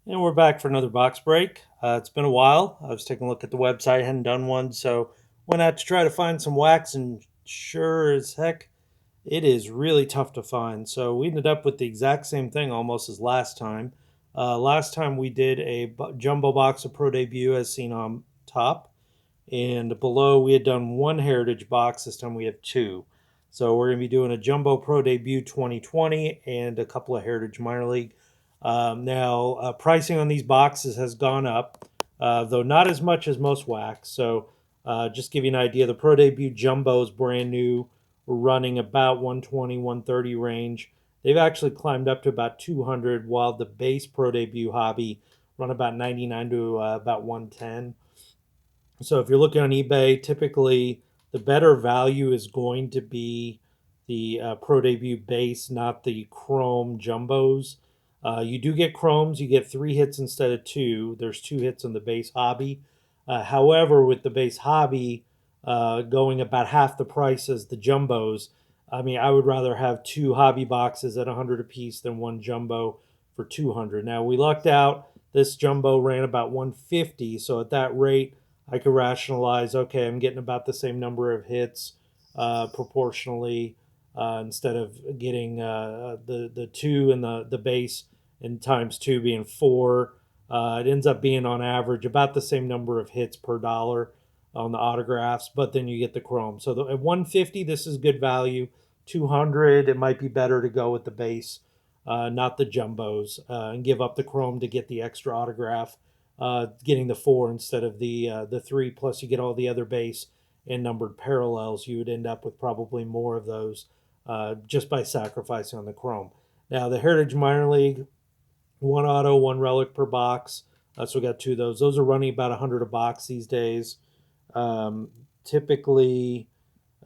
And we're back for another box break. It's been a while. I was taking a look at the website, hadn't done one, so went out to try to find some wax, and sure as heck, it is really tough to find. So we ended up with the exact same thing almost as last time. Last time we did a jumbo box of Pro Debut as seen on top, and below we had done one Heritage box. This time we have two. So we're going to be doing a Jumbo Pro Debut 2020 and a couple of Heritage Minor League. Now, pricing on these boxes has gone up, though not as much as most wax. So just give you an idea, the Pro Debut Jumbo is brand new. We're running about 120, 130 range. They've actually climbed up to about 200, while the base Pro Debut hobby run about 99 to about 110. So if you're looking on eBay, typically the better value is going to be the Pro Debut base, not the Chrome Jumbos. You do get Chromes, you get 3 hits instead of two. There's 2 hits on the base hobby. However, with the base hobby going about half the price as the Jumbos, I mean, I would rather have two hobby boxes at 100 apiece than one Jumbo for 200. Now, we lucked out. This Jumbo ran about 150, so at that rate, I could rationalize, okay, I'm getting about the same number of hits proportionally instead of getting the two and the base and times two being four. It ends up being on average about the same number of hits per dollar on the autographs, but then you get the chrome. So at 150, this is good value. 200, it might be better to go with the base, not the jumbos, and give up the chrome to get the extra autograph, getting the four instead of the three. Plus, you get all the other base and numbered parallels. You would end up with probably more of those just by sacrificing on the chrome. Now, the Heritage Minor League, one auto, one relic per box. So we got two of those. Those are running about 100 a box these days. Um, Typically,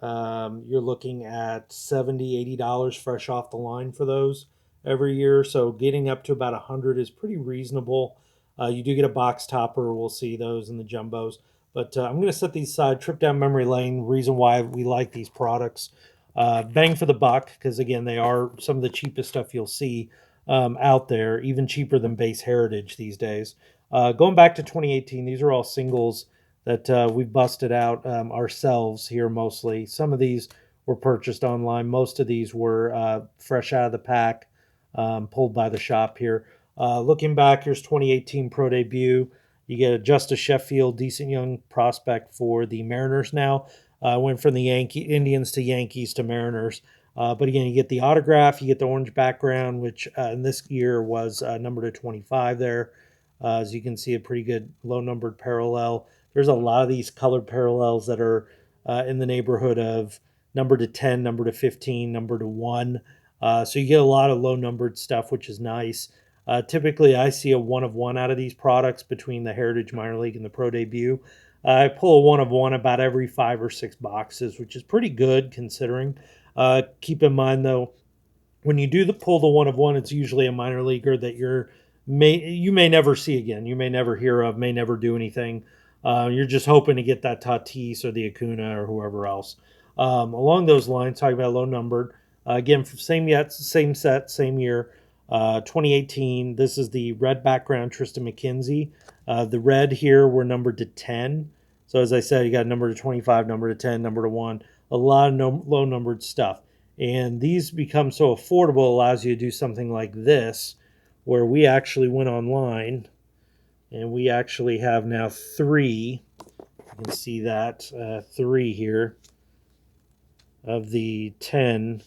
you're looking at $70, $80 fresh off the line for those every year. So getting up to about 100 is pretty reasonable. You do get a box topper. We'll see those in the jumbos. But I'm going to set these aside, trip down memory lane. Reason why we like these products. Bang for the buck, because again, they are some of the cheapest stuff you'll see out there, even cheaper than base Heritage these days. Going back to 2018, these are all singles that we've busted out ourselves here mostly. Some of these were purchased online. Most of these were fresh out of the pack, pulled by the shop here. Looking back, here's 2018 Pro Debut. You get a Justice Sheffield, decent young prospect for the Mariners now. Went from the Indians to Yankees to Mariners. But again, you get the autograph, you get the orange background, which in this year was numbered to 25 there. As you can see, a pretty good low numbered parallel. There's a lot of these colored parallels that are in the neighborhood of number to 10, number to 15, number to 1. So you get a lot of low numbered stuff, which is nice. Typically, I see a one of one out of these products between the Heritage Minor League and the Pro Debut. I pull a one of one about every 5 or 6 boxes, which is pretty good considering. Keep in mind, though, when you do the pull the one of one, it's usually a minor leaguer that you may never see again. You may never hear of, may never do anything. You're just hoping to get that Tatis or the Acuna or whoever else. Along those lines, talking about low numbered. Again, same set, same year. 2018. This is the red background Tristan McKenzie. The red here were numbered to 10. So as I said, you got number to 25, number to 10, number to 1. A lot of low numbered stuff. And these become so affordable, allows you to do something like this, where we actually went online and we actually have now three. You can see that three here of the 10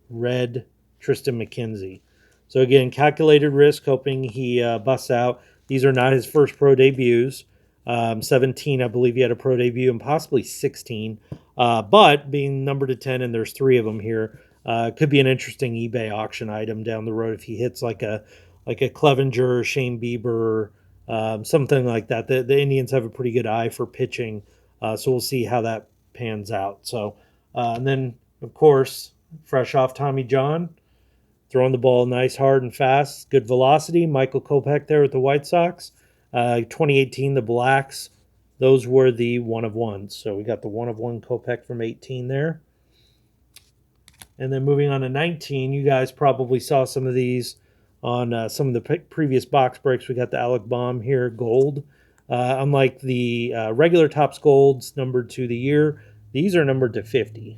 red Tristan McKenzie. So again, calculated risk, hoping he busts out. These are not his first pro debuts. 17, I believe he had a pro debut, and possibly 16. But being numbered to 10, and there's three of them here, could be an interesting eBay auction item down the road if he hits like a Clevenger or Shane Bieber, something like that. The Indians have a pretty good eye for pitching, so we'll see how that pans out. So, and then of course, fresh off Tommy John, throwing the ball nice, hard, and fast, good velocity. Michael Kopech there with the White Sox. 2018, the Blacks, those were the one of ones. So we got the one of one Kopech from 18 there. And then moving on to 19, you guys probably saw some of these on some of the previous box breaks. We got the Alec Bomb here, gold. Unlike the regular Topps Golds numbered to the year, these are numbered to 50.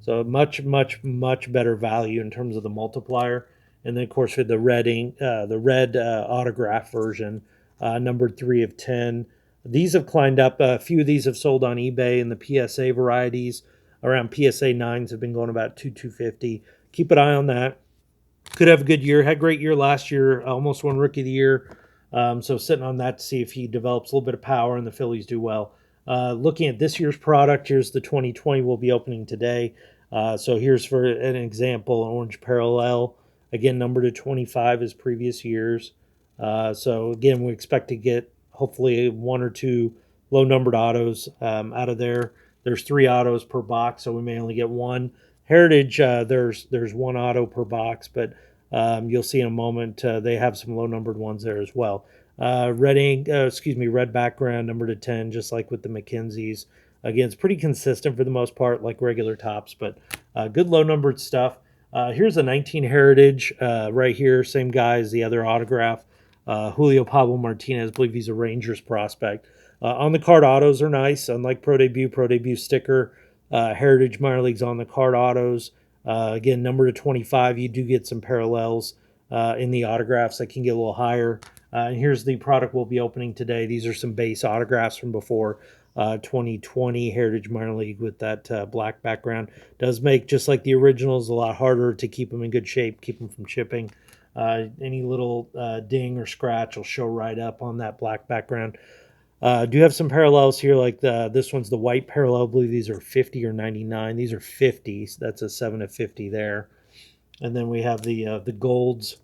So much, much, much better value in terms of the multiplier. And then, of course, for the red autograph version, numbered 3 of 10. These have climbed up. A few of these have sold on eBay, and the PSA varieties around PSA 9s have been going about 250. Keep an eye on that. Could have a good year. Had a great year last year. Almost won Rookie of the Year. So sitting on that to see if he develops a little bit of power and the Phillies do well. Looking at this year's product, here's the 2020 we'll be opening today. So here's for an example, an orange parallel. Again, numbered to 25 as previous years. So again, we expect to get hopefully 1 or 2 low-numbered autos out of there. There's 3 autos per box, so we may only get 1. Heritage, there's 1 auto per box, but you'll see in a moment they have some low-numbered ones there as well. Red background, numbered to 10, just like with the McKenzie's. Again, it's pretty consistent for the most part, like regular Topps, but good low-numbered stuff. Here's a 19 Heritage right here, same guy as the other autograph. Julio Pablo Martinez, I believe he's a Rangers prospect. On the card autos are nice, unlike Pro Debut sticker. Heritage minor leagues on the card autos. Again, number to 25, you do get some parallels in the autographs that can get a little higher. And here's the product we'll be opening today. These are some base autographs from before. 2020 Heritage minor league with that black background. Does make, just like the originals, a lot harder to keep them in good shape, keep them from chipping. Any little ding or scratch will show right up on that black background. Do have some parallels here, like this one's the white parallel. I believe these are 50 or 99. These are 50s. That's a 7 of 50 there. And then we have the golds.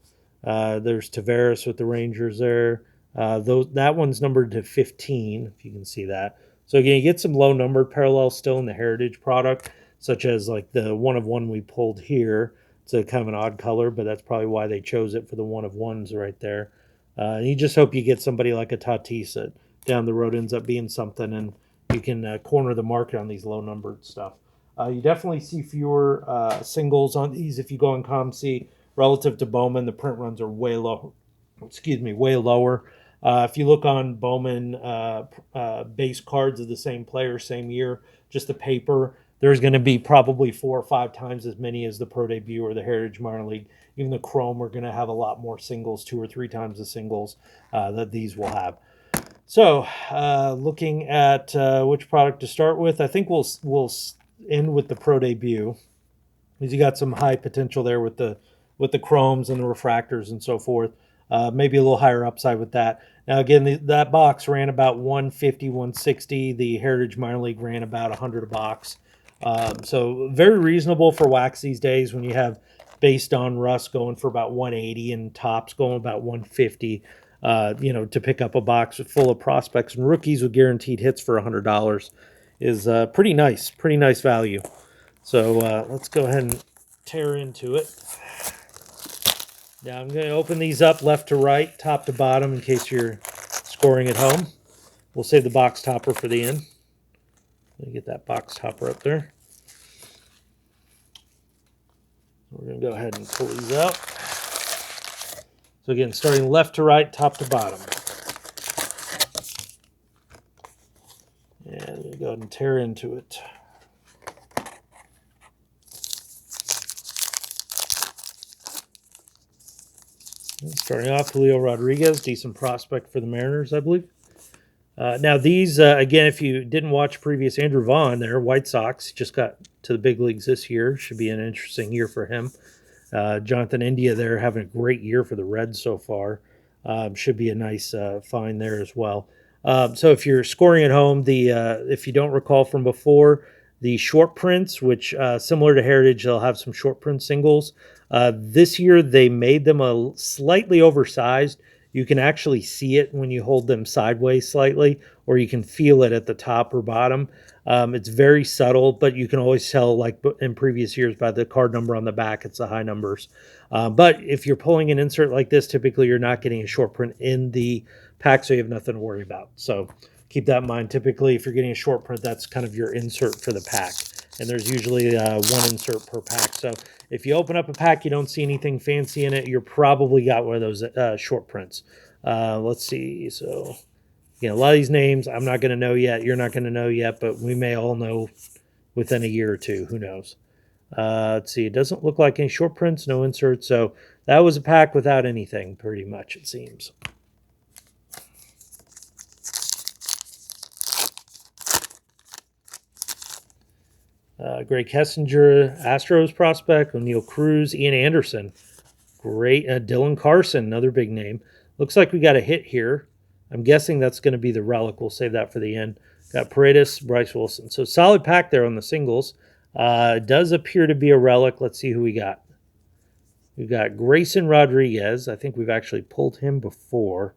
There's Taveras with the Rangers there. That one's numbered to 15, if you can see that. So again, you get some low numbered parallels still in the Heritage product, such as like the 1 of 1 we pulled here. It's a kind of an odd color, but that's probably why they chose it for the 1 of 1s right there. And you just hope you get somebody like a Tatis that down the road ends up being something, and you can corner the market on these low numbered stuff. You definitely see fewer singles on these if you go on ComC relative to Bowman. The print runs are way low. Way lower. If you look on Bowman base cards of the same player, same year, just the paper, there's going to be probably 4 or 5 times as many as the Pro Debut or the Heritage minor league. Even the Chrome are going to have a lot more singles, 2 or 3 times the singles that these will have. So, looking at which product to start with, I think we'll end with the Pro Debut, because you got some high potential there with the chromes and the refractors and so forth. Maybe a little higher upside with that. Now, again, that box ran about 150, 160. The Heritage minor league ran about 100 a box. So very reasonable for wax these days when you have based on Russ going for about 180 and Topps going about 150. To pick up a box full of prospects and rookies with guaranteed hits for $100 is pretty nice value. So let's go ahead and tear into it. Now I'm going to open these up left to right, top to bottom, in case you're scoring at home. We'll save the box topper for the end. Let me get that box topper up there. We're going to go ahead and pull these out. So again, starting left to right, top to bottom. And we'll go ahead and tear into it. Starting off, Julio Rodriguez, decent prospect for the Mariners, I believe. Now these, again, if you didn't watch previous Andrew Vaughn there, White Sox, just got to the big leagues this year. Should be an interesting year for him. Jonathan India there having a great year for the Reds so far. Should be a nice find there as well. So if you're scoring at home, if you don't recall from before, the short prints, which similar to Heritage, they'll have some short print singles. This year they made them a slightly oversized. You can actually see it when you hold them sideways slightly, or you can feel it at the top or bottom. It's very subtle, but you can always tell, like in previous years, by the card number on the back, it's the high numbers. But if you're pulling an insert like this, typically you're not getting a short print in the pack, so you have nothing to worry about. So keep that in mind. Typically, if you're getting a short print, that's kind of your insert for the pack. and there's usually one insert per pack. So if you open up a pack, you don't see anything fancy in it, you're probably got one of those short prints. Let's see. So, a lot of these names I'm not going to know yet. You're not going to know yet, but we may all know within a year or two. Who knows? Let's see. It doesn't look like any short prints, no inserts. So that was a pack without anything, pretty much, it seems. Greg Kessinger, Astros prospect, O'Neill Cruz, Ian Anderson. Great. Dylan Carson, another big name. Looks like we got a hit here. I'm guessing that's going to be the relic. We'll save that for the end. Got Paredes, Bryce Wilson. So solid pack there on the singles. It does appear to be a relic. Let's see who we got. We've got Grayson Rodriguez. I think we've actually pulled him before.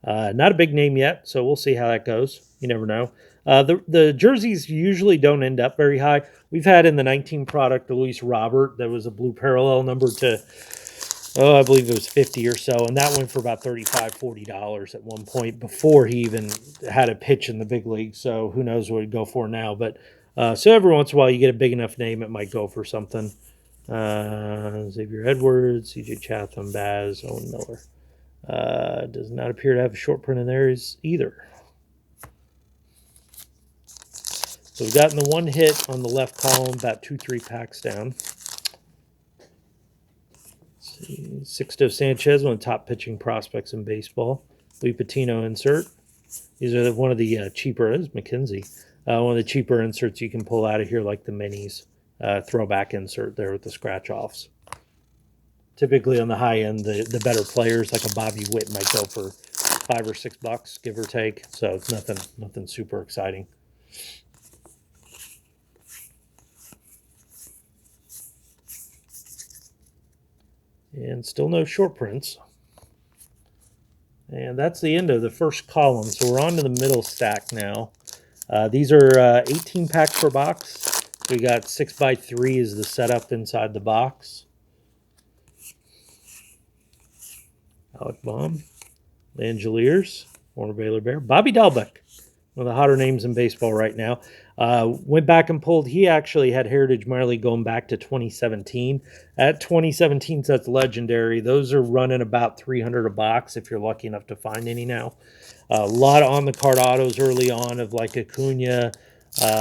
Not a big name yet, so we'll see how that goes. You never know. The jerseys usually don't end up very high. We've had in the 19 product, the Luis Robert, that was a blue parallel number to, I believe it was 50 or so, and that went for about $35, $40 at one point before he even had a pitch in the big league. So who knows what it'd go for now. But so every once in a while you get a big enough name, it might go for something. Xavier Edwards, CJ Chatham, Baz, Owen Miller. Does not appear to have a short print in there either. So we've gotten the one hit on the left column, about 2-3 packs down. Let's see. Sixto Sanchez, one of the top pitching prospects in baseball. Louis Patino insert. These are one of the cheaper, this is McKenzie, one of the cheaper inserts you can pull out of here, like the minis. Throwback insert there with the scratch offs. Typically on the high end, the better players like a Bobby Witt might go for $5 or $6, give or take. So it's nothing super exciting. And still no short prints. And that's the end of the first column. So we're on to the middle stack now. These are 18 packs per box. We got 6x3 is the setup inside the box. Alec Baum, Langeliers, former Baylor Bear, Bobby Dalbec, one of the hotter names in baseball right now. Went back and pulled. He actually had Heritage Minor League going back to 2017. At 2017, that's legendary. Those are running about $300 a box if you're lucky enough to find any now. A lot of on-the-card autos early on of like Acuna,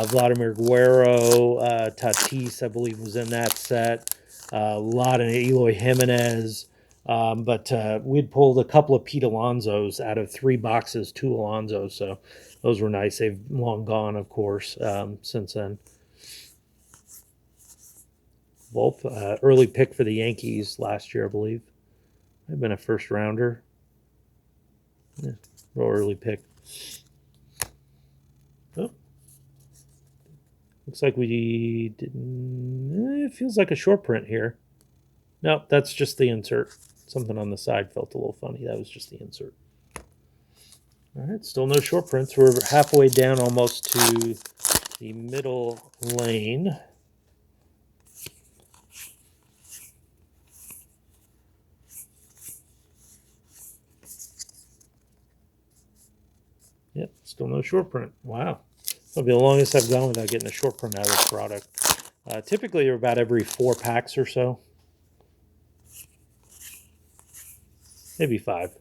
Vladimir Guerrero, Tatis, I believe, was in that set. A lot of Eloy Jimenez. But we'd pulled a couple of Pete Alonsos out of 3 boxes, 2 Alonsos. So those were nice. They've long gone, of course, since then. Wolf, early pick for the Yankees last year, I believe. Might have been a first rounder. Yeah, real early pick. Oh. Looks like we didn't. It feels like a short print here. No, that's just the insert. Something on the side felt a little funny. That was just the insert. All right, still no short prints. We're halfway down almost to the middle lane. Yep, still no short print. Wow. That'll be the longest I've gone without getting a short print out of this product. Typically, they're about every 4 packs or so. Maybe 5.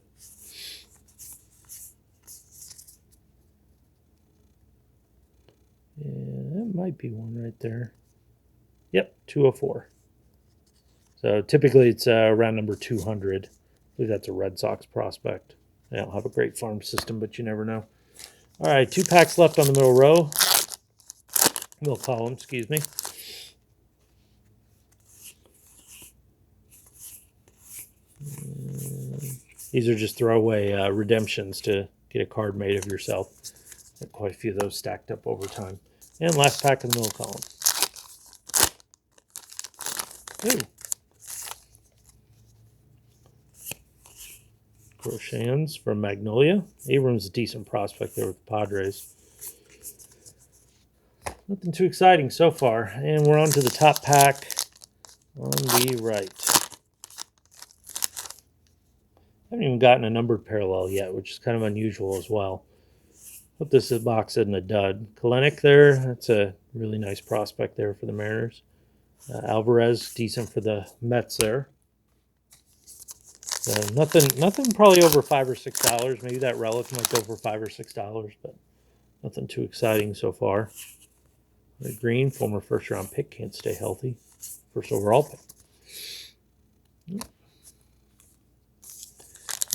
Yeah, that might be one right there. Yep, 204. So typically it's around number 200. I believe that's a Red Sox prospect. They don't have a great farm system, but you never know. All right, 2 packs left on the middle row. Middle column, excuse me. These are just throwaway redemptions to get a card made of yourself. Got quite a few of those stacked up over time. And last pack in the middle column. Ooh. Groshans from Magnolia. Abrams is a decent prospect there with the Padres. Nothing too exciting so far. And we're on to the top pack on the right. I haven't even gotten a numbered parallel yet, which is kind of unusual as well. Hope this box isn't a dud. Kalenic there, that's a really nice prospect there for the Mariners. Alvarez, decent for the Mets there. Nothing probably over $5 or $6. Maybe that relic might go for $5 or $6, but nothing too exciting so far. The Green, former first-round pick, can't stay healthy. First overall pick.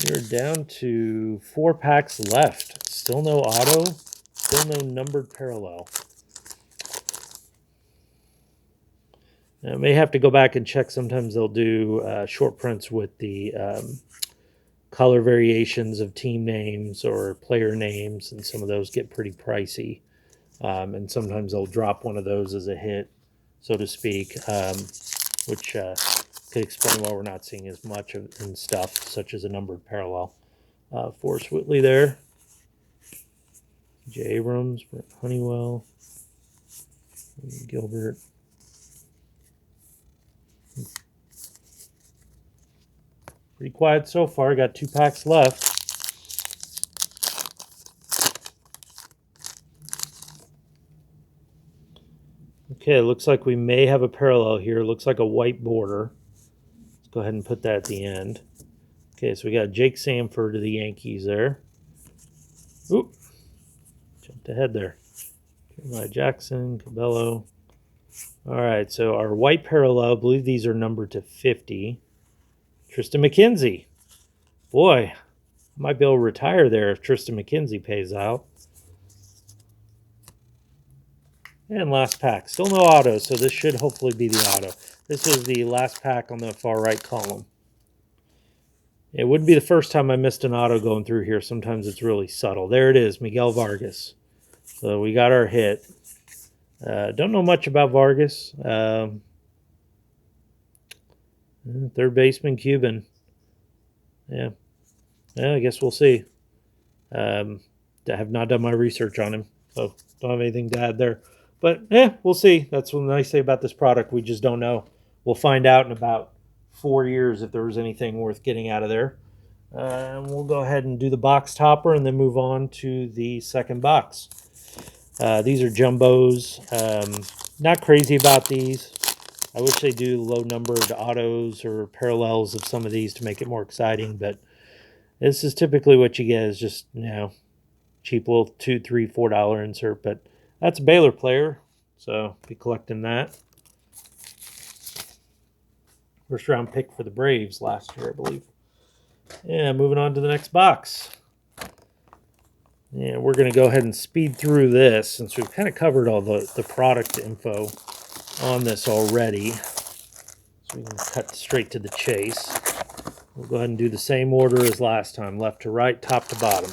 We're down to 4 packs left. Still no auto, still no numbered parallel. I may have to go back and check. Sometimes they'll do short prints with the color variations of team names or player names, and some of those get pretty pricey. And sometimes they'll drop one of those as a hit, so to speak, which could explain why we're not seeing as much of and stuff, such as a numbered parallel. Forrest Whitley there. J. Abrams, Brent Honeywell, Gilbert. Pretty quiet so far. Got 2 packs left. Okay, it looks like we may have a parallel here. It looks like a white border. Let's go ahead and put that at the end. Okay, so we got Jake Sanford to the Yankees there. Oop, jumped ahead there. Jeremiah Jackson, Cabello. All right, so our white parallel, I believe these are numbered to 50. Tristan McKenzie. Boy, I might be able to retire there if Tristan McKenzie pays out. And last pack. Still no auto, so this should hopefully be the auto. This is the last pack on the far right column. It wouldn't be the first time I missed an auto going through here. Sometimes it's really subtle. There it is, Miguel Vargas. So we got our hit. Don't know much about Vargas. Third baseman, Cuban. Yeah, I guess we'll see. I have not done my research on him, so don't have anything to add there. But we'll see. That's what I say about this product. We just don't know. We'll find out in about 4 years if there was anything worth getting out of there. And we'll go ahead and do the box topper and then move on to the second box. These are jumbos. Not crazy about these. I wish they do low numbered autos or parallels of some of these to make it more exciting, but this is typically what you get is just, cheap little $2, $3, $4 insert. But that's a Baylor player, so be collecting that. First round pick for the Braves last year, I believe. Yeah, moving on to the next box. Yeah, we're going to go ahead and speed through this since we've kind of covered all the product info on this already. So we can cut straight to the chase. We'll go ahead and do the same order as last time, left to right, top to bottom.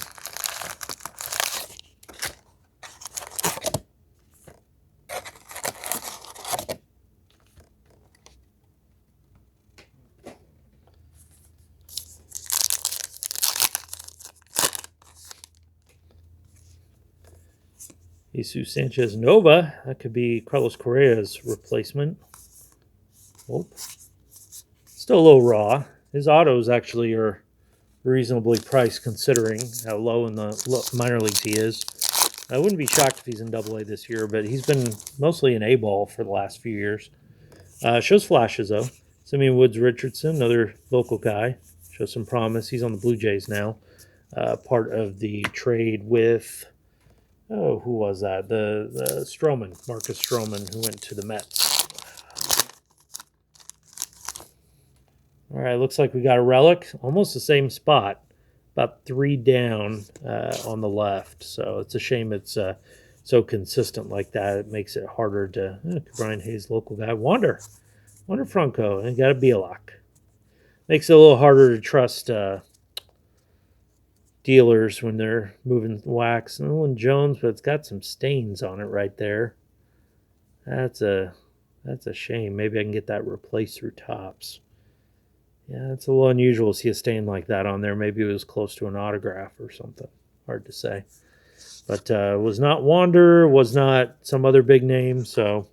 Jesus Sanchez Nova. That could be Carlos Correa's replacement. Oh. Still a little raw. His autos actually are reasonably priced considering how low in the minor leagues he is. I wouldn't be shocked if he's in AA this year, but he's been mostly in A-ball for the last few years. Shows flashes, though. Simeon Woods Richardson, another local guy. Shows some promise. He's on the Blue Jays now. Part of the trade with... Oh, who was that? The Stroman, Marcus Stroman, who went to the Mets. All right, looks like we got a relic. Almost the same spot. About 3 down on the left. So it's a shame it's so consistent like that. It makes it harder to... Brian Hayes, local guy. Wander Franco. And got a Bielak. Makes it a little harder to trust... dealers when they're moving wax. Nolan Jones, but it's got some stains on it right there. That's a shame. Maybe I can get that replaced through Topps. Yeah, it's a little unusual to see a stain like that on there. Maybe it was close to an autograph or something. Hard to say. But was not Wander, was not some other big name, so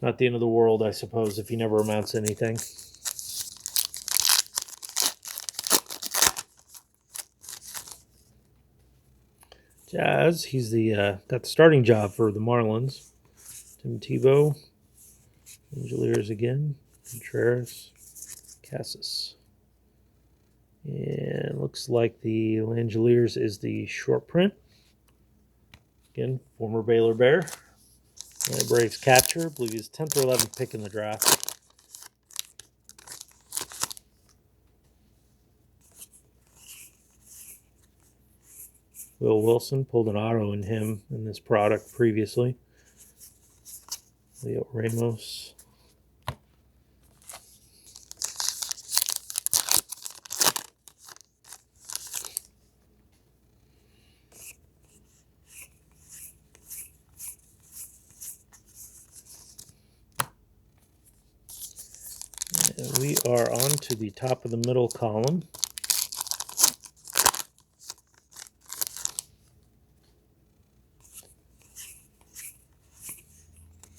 not the end of the world, I suppose, if he never amounts to anything. Jazz, he's the got the starting job for the Marlins. Tim Tebow, Angeliers again, Contreras, Cassis. And looks like the Langeliers is the short print. Again, former Baylor Bear. And Braves catcher, I believe he's 10th or 11th pick in the draft. Will Wilson pulled an auto in him in this product previously. Leo Ramos. And we are on to the top of the middle column.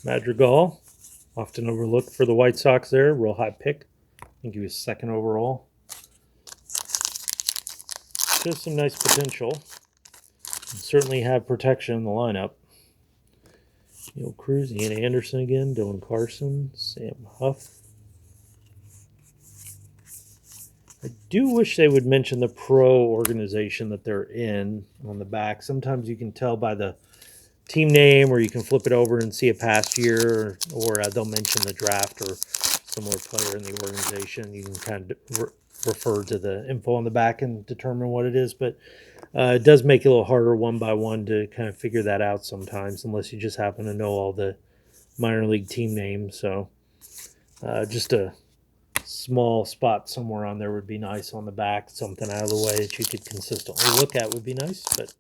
Madrigal, often overlooked for the White Sox there. Real high pick. I think he was second overall. Shows some nice potential. Certainly have protection in the lineup. Neil Cruz, Ian Anderson again, Dylan Carson, Sam Huff. I do wish they would mention the pro organization that they're in on the back. Sometimes you can tell by the team name, or you can flip it over and see a past year, or they'll mention the draft or similar player in the organization. You can kind of refer to the info on the back and determine what it is. But it does make it a little harder one by one to kind of figure that out sometimes, unless you just happen to know all the minor league team names. So just a small spot somewhere on there would be nice on the back. Something out of the way that you could consistently look at would be nice. But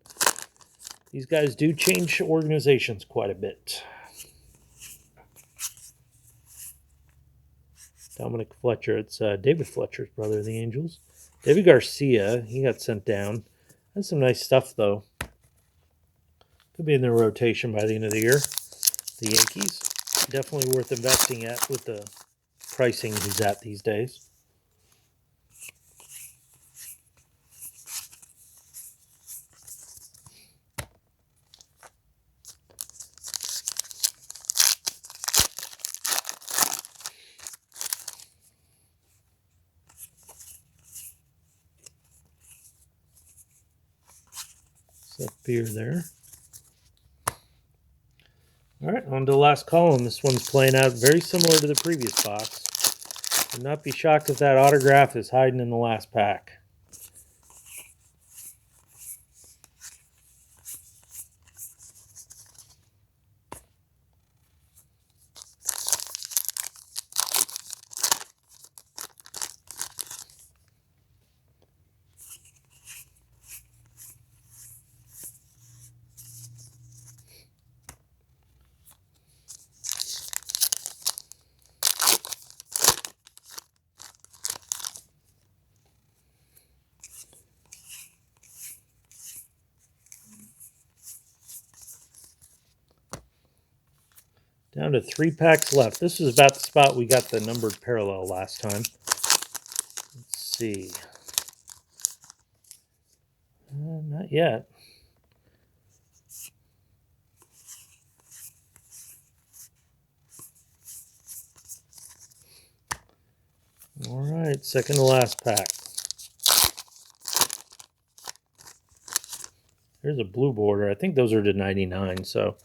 these guys do change organizations quite a bit. Dominic Fletcher. It's David Fletcher's brother of the Angels. David Garcia, he got sent down. Has some nice stuff, though. Could be in their rotation by the end of the year. The Yankees, definitely worth investing at with the pricing he's at these days. Seth Beer there. All right, on to the last column. This one's playing out very similar to the previous box. Would not be shocked if that autograph is hiding in the last pack. Down to 3 packs left. This was about the spot we got the numbered parallel last time. Let's see. Not yet. All right, second to last pack. There's a blue border. I think those are to 99, so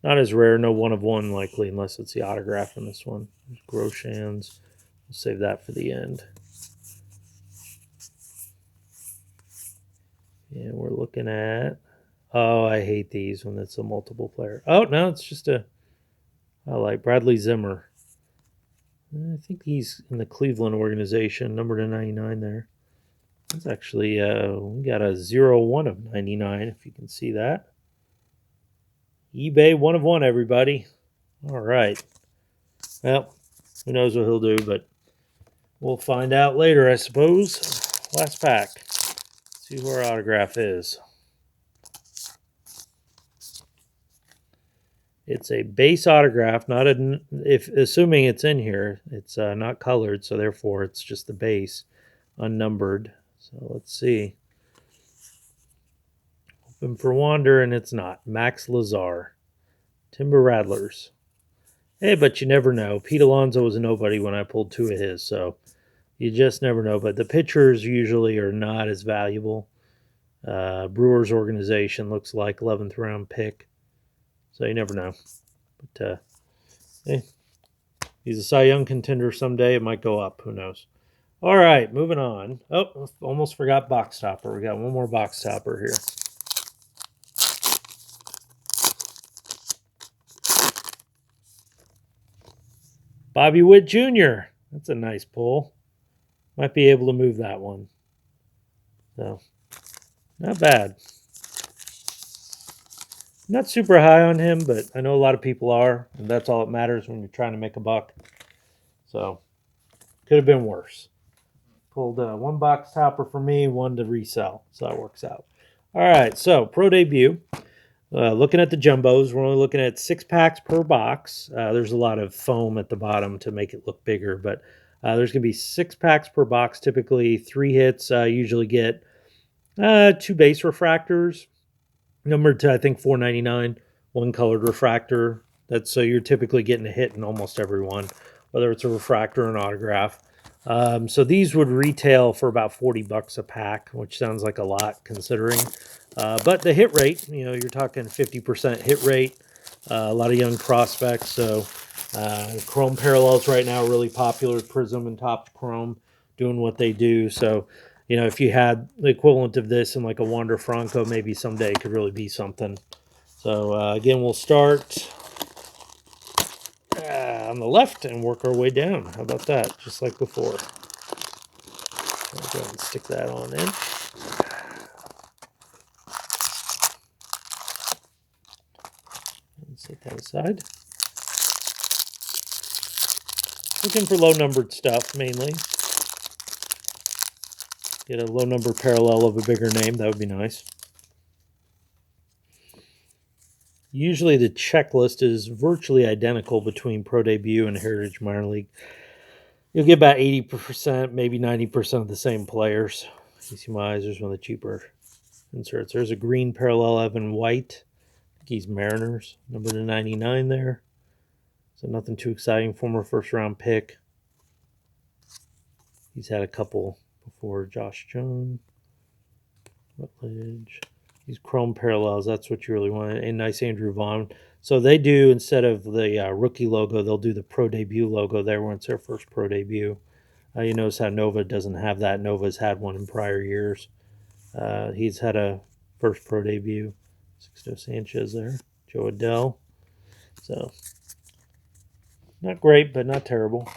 not as rare. No 1 of 1 likely, unless it's the autograph in this one. There's Groshans. We'll save that for the end. Yeah, we're looking at... Oh, I hate these when it's a multiple player. Oh, no, it's just a... I like Bradley Zimmer. I think he's in the Cleveland organization, number to 99 there. That's actually, we got a 0-1 of 99, if you can see that. eBay 1 of 1, everybody. All right. Well, who knows what he'll do, but we'll find out later, I suppose. Last pack. See who our autograph is. It's a base autograph, not a, if assuming it's in here, it's not colored, so therefore it's just the base, unnumbered. So let's see. And for Wander, and it's not. Max Lazar. Timber Rattlers. Hey, but you never know. Pete Alonso was a nobody when I pulled two of his, so you just never know. But the pitchers usually are not as valuable. Brewers organization looks like 11th round pick, so you never know. But hey, he's a Cy Young contender someday. It might go up. Who knows? All right, moving on. Oh, almost forgot box topper. We got one more box topper here. Bobby Witt Jr. That's a nice pull. Might be able to move that one. So, not bad. Not super high on him, but I know a lot of people are, and that's all that matters when you're trying to make a buck. So, could have been worse. Pulled one box topper for me, one to resell. So that works out. All right, so pro debut. Looking at the jumbos, we're only looking at 6 packs per box. There's a lot of foam at the bottom to make it look bigger, but there's going to be 6 packs per box, typically 3 hits. Usually get 2 base refractors, numbered to, I think, $4.99, 1 colored refractor. That's so you're typically getting a hit in almost every one, whether it's a refractor or an autograph. So these would retail for about $40 a pack, which sounds like a lot considering. But the hit rate, you're talking 50% hit rate. A lot of young prospects. So Chrome parallels right now are really popular. Prism and Topps Chrome doing what they do. So, if you had the equivalent of this in like a Wander Franco, maybe someday it could really be something. So again, we'll start on the left and work our way down. How about that? Just like before. I'll go ahead and stick that on in. And set that aside. Looking for low numbered stuff mainly. Get a low number parallel of a bigger name. That would be nice. Usually the checklist is virtually identical between Pro Debut and Heritage Minor League. You'll get about 80%, maybe 90% of the same players. You see my eyes, there's one of the cheaper inserts. There's a green parallel Evan White. I think he's Mariners, number to 99 there. So nothing too exciting. Former first round pick. He's had a couple before. Josh Jones, Rutledge. These chrome parallels, that's what you really want. And nice Andrew Vaughn. So they do, instead of the rookie logo, they'll do the pro debut logo there when it's their first pro debut. You notice how Nova doesn't have that. Nova's had one in prior years. He's had a first pro debut. Sixto Sanchez there. Joe Adell. So, not great, but not terrible.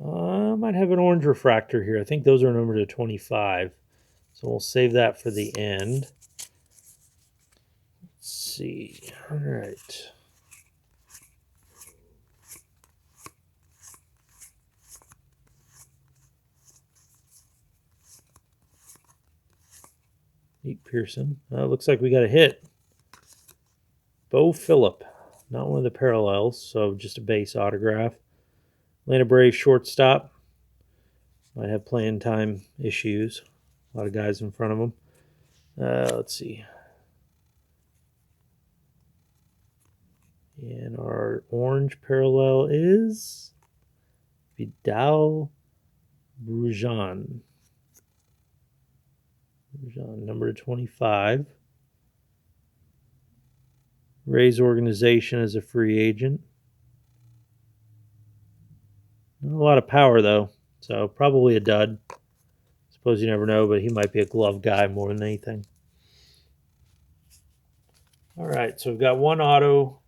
I might have an orange refractor here. I think those are numbered to 25. So we'll save that for the end. Let's see. All right. Nate Pearson. Looks like we got a hit. Bo Phillip. Not one of the parallels, so just a base autograph. Atlanta Braves shortstop. Might have playing time issues. A lot of guys in front of him. Let's see. And our orange parallel is Vidal Brujan. Number 25. Rays organization as a free agent. Not a lot of power, though, so probably a dud. Suppose you never know, but he might be a glove guy more than anything. All right, so we've got one auto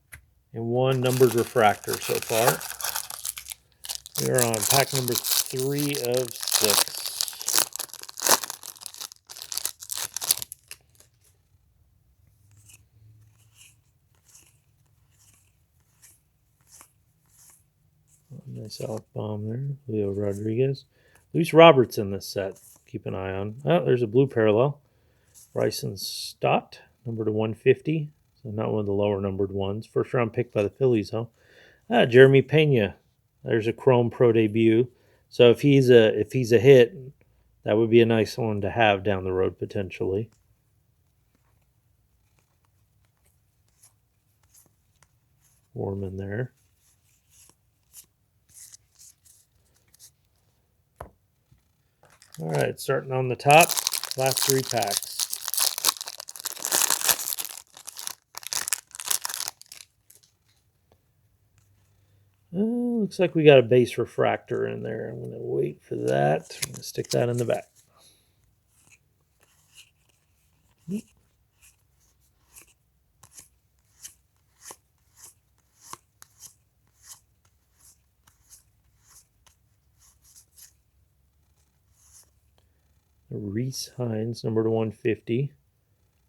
and one numbered refractor so far. We're on pack number 3 of 6. Nice Alec Baum there. Leo Rodriguez. Luis Roberts in this set. Keep an eye on. Oh, there's a blue parallel. Bryson Stott, number to 150. So not one of the lower numbered ones. First round pick by the Phillies, huh? Jeremy Pena. There's a Chrome Pro debut. So if he's a hit, that would be a nice one to have down the road potentially. Warm in there. All right, starting on the top, last 3 packs. Looks like we got a base refractor in there. I'm going to wait for that. I'm going to stick that in the back. Reese Hines, number to 150.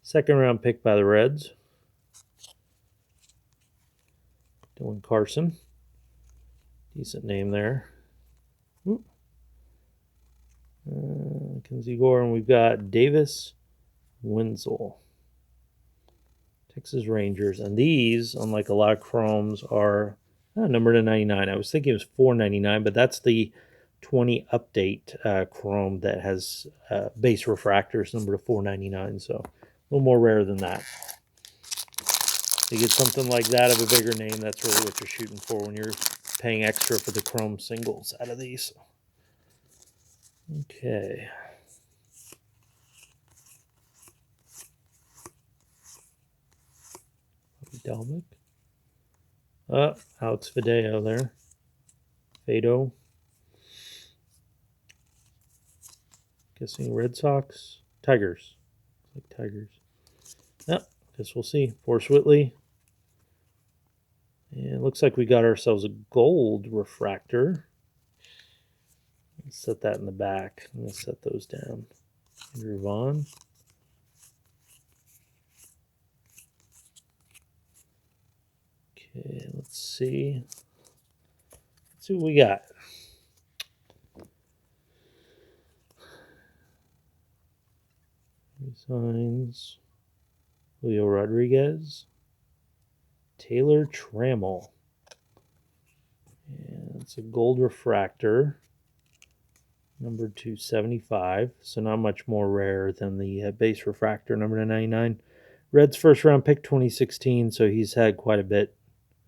Second round pick by the Reds. Dylan Carson. Decent name there. Kinsey Gore, and we've got Davis Wenzel. Texas Rangers. And these, unlike a lot of Chromes, are numbered to 99. I was thinking it was 499, but that's the 20 update Chrome that has base refractors numbered to 499. So a little more rare than that. To get something like that of a bigger name, that's really what you're shooting for when you're paying extra for the Chrome singles out of these. Okay. Dalvik. Alex Fideo there. Fado. Guessing Red Sox. Tigers. Looks like Tigers. Yep. Guess we'll see. Forrest Whitley. And it looks like we got ourselves a gold refractor. Let's set that in the back. I'm going to set those down. Andrew Vaughn. Okay, let's see. Let's see what we got. Signs. Julio Rodriguez. Taylor Trammell. And it's a gold refractor. Number 275. So not much more rare than the base refractor, number 99. Red's first round pick 2016, so he's had quite a bit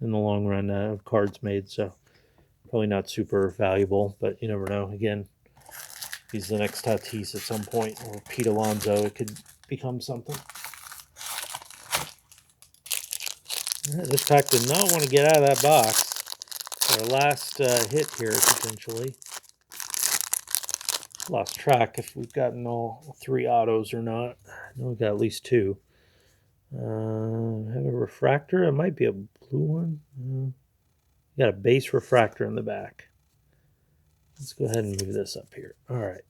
in the long run of cards made, so probably not super valuable, but you never know. Again, if he's the next Tatis at some point, or Pete Alonso, it could become something. All right, this pack did not want to get out of that box. Our last hit here, potentially. Lost track if we've gotten all 3 autos or not. I know we've got at least 2. Have a refractor. It might be a blue one. We got a base refractor in the back. Let's go ahead and move this up here. All right.